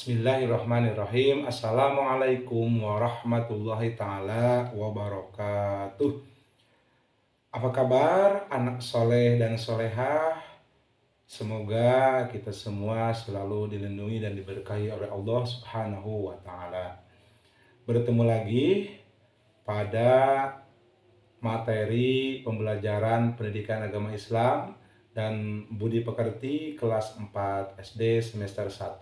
Bismillahirrahmanirrahim. Assalamualaikum warahmatullahi ta'ala wabarakatuh. Apa kabar anak soleh dan solehah? Semoga kita semua selalu dilindungi dan diberkahi oleh Allah Subhanahu wa ta'ala. Bertemu lagi pada materi pembelajaran pendidikan agama Islam dan budi pekerti kelas 4 SD semester 1.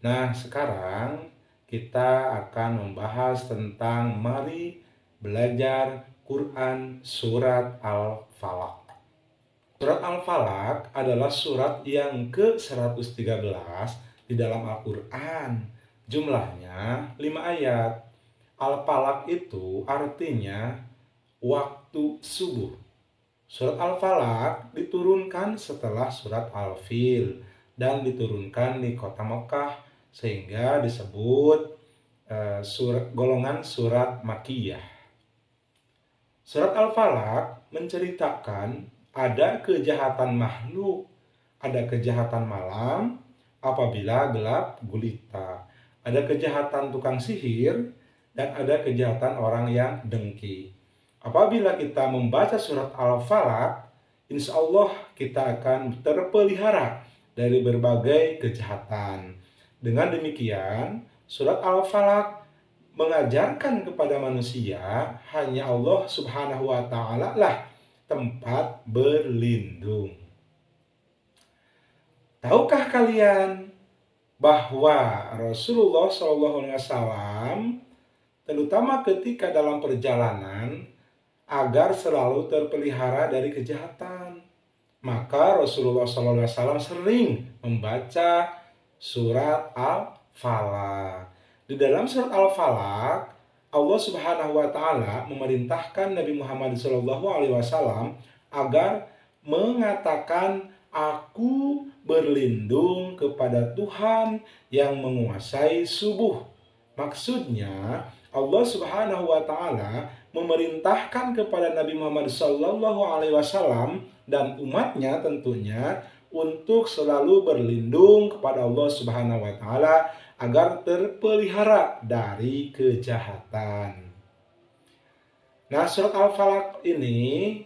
Nah, sekarang kita akan membahas tentang mari belajar Quran surat Al-Falaq. Surat Al-Falaq adalah surat yang ke-113 di dalam Al-Quran. Jumlahnya 5 ayat. Al-Falaq itu artinya waktu subuh. Surat Al-Falaq diturunkan setelah surat Al-Fil dan diturunkan di kota Mekah, sehingga disebut golongan surat Makkiyah. Surat Al-Falaq menceritakan ada kejahatan makhluk, ada kejahatan malam apabila gelap gulita, ada kejahatan tukang sihir, dan ada kejahatan orang yang dengki. Apabila kita membaca surat Al-Falaq, insya Allah kita akan terpelihara dari berbagai kejahatan. Dengan demikian, surat Al-Falaq mengajarkan kepada manusia hanya Allah Subhanahu wa ta'ala lah tempat berlindung. Tahukah kalian bahwa Rasulullah SAW terutama ketika dalam perjalanan agar selalu terpelihara dari kejahatan, maka Rasulullah SAW sering membaca surat Al-Falaq. Di dalam surat Al-Falaq, Allah Subhanahu wa ta'ala memerintahkan Nabi Muhammad SAW agar mengatakan, "Aku berlindung kepada Tuhan yang menguasai subuh." Maksudnya, Allah Subhanahu wa ta'ala memerintahkan kepada Nabi Muhammad SAW dan umatnya tentunya untuk selalu berlindung kepada Allah Subhanahu wa ta'ala agar terpelihara dari kejahatan. Nah, surat Al-Falaq ini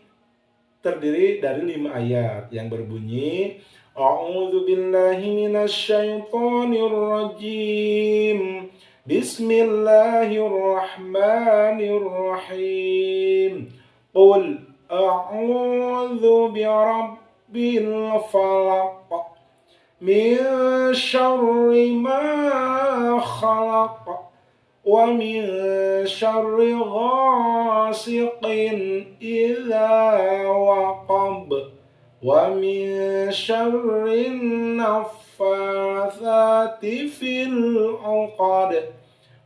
terdiri dari 5 ayat yang berbunyi, A'udzu billahi minasyaitonir rajim. Bismillahirrahmanirrahim. Qul a'udzu birabbil falaq min syarri ma khalaq wa min syarri ghasiqin idza waqab wa min syarri naffatsati fil 'uqad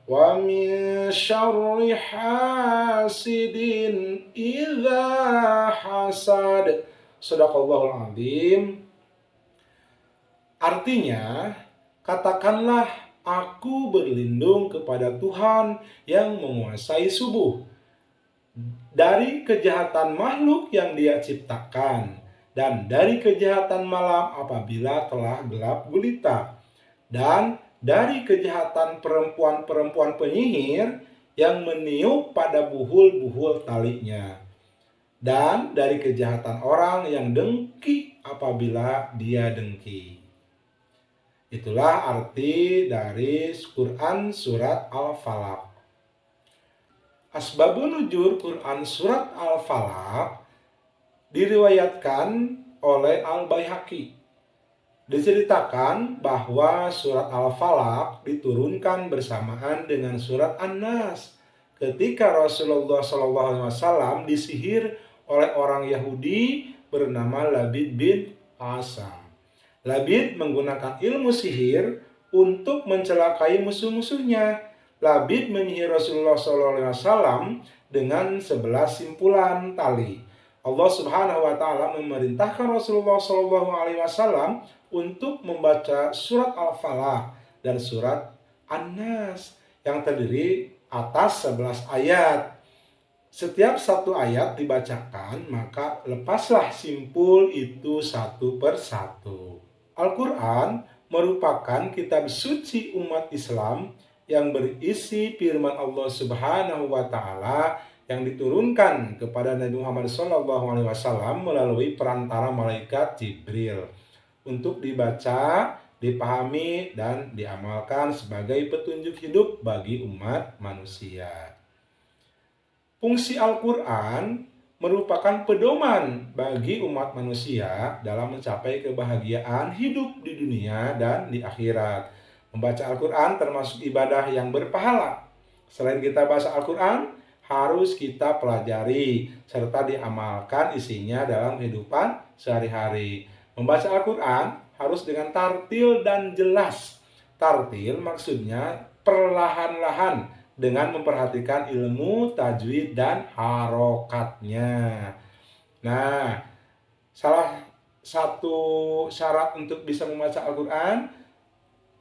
wa min syarri hasidin idza hasad. Shadaqallahul adzim. Artinya, katakanlah aku berlindung kepada Tuhan yang menguasai subuh dari kejahatan makhluk yang Dia ciptakan dan dari kejahatan malam apabila telah gelap gulita, dan dari kejahatan perempuan-perempuan penyihir yang meniup pada buhul-buhul talinya, dan dari kejahatan orang yang dengki apabila dia dengki. Itulah arti dari Quran surat Al-Falaq. Asbabun nuzul Quran surat Al-Falaq diriwayatkan oleh Al-Baihaqi. Diceritakan bahwa surat Al-Falaq diturunkan bersamaan dengan surat An-Nas ketika Rasulullah SAW disihir oleh orang Yahudi bernama Labid bin Asam. Labid menggunakan ilmu sihir untuk mencelakai musuh-musuhnya. Labid menyihir Rasulullah SAW dengan 11 simpulan tali. Allah Subhanahu wa ta'ala memerintahkan Rasulullah SAW untuk membaca surat Al-Falaq dan surat An-Nas yang terdiri atas 11 ayat. Setiap satu ayat dibacakan, maka lepaslah simpul itu satu per satu. Al-Quran merupakan kitab suci umat Islam yang berisi firman Allah Subhanahu wa taala yang diturunkan kepada Nabi Muhammad SAW melalui perantara malaikat Jibril untuk dibaca, dipahami, dan diamalkan sebagai petunjuk hidup bagi umat manusia. Fungsi Al-Quran merupakan pedoman bagi umat manusia dalam mencapai kebahagiaan hidup di dunia dan di akhirat. Membaca Al-Quran termasuk ibadah yang berpahala. Selain kita baca Al-Quran, harus kita pelajari serta diamalkan isinya dalam kehidupan sehari-hari. Membaca Al-Quran harus dengan tartil dan jelas. Tartil maksudnya perlahan-lahan dengan memperhatikan ilmu, tajwid, dan harokatnya. Nah, salah satu syarat untuk bisa membaca Al-Quran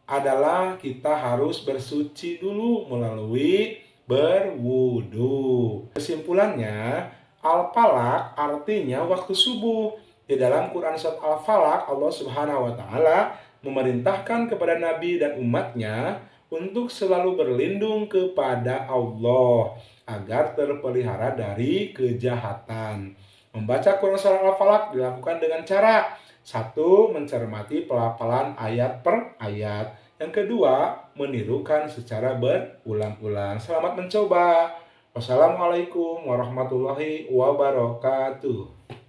adalah kita harus bersuci dulu melalui berwudu. Kesimpulannya, Al-Falaq artinya waktu subuh. Di dalam Quran surat Al-Falaq, Allah Subhanahu wa taala memerintahkan kepada Nabi dan umatnya untuk selalu berlindung kepada Allah agar terpelihara dari kejahatan. Membaca Quran Surah Al-Falaq dilakukan dengan cara: satu, mencermati pelafalan ayat per ayat. Yang kedua, menirukan secara berulang-ulang. Selamat mencoba. Wassalamualaikum warahmatullahi wabarakatuh.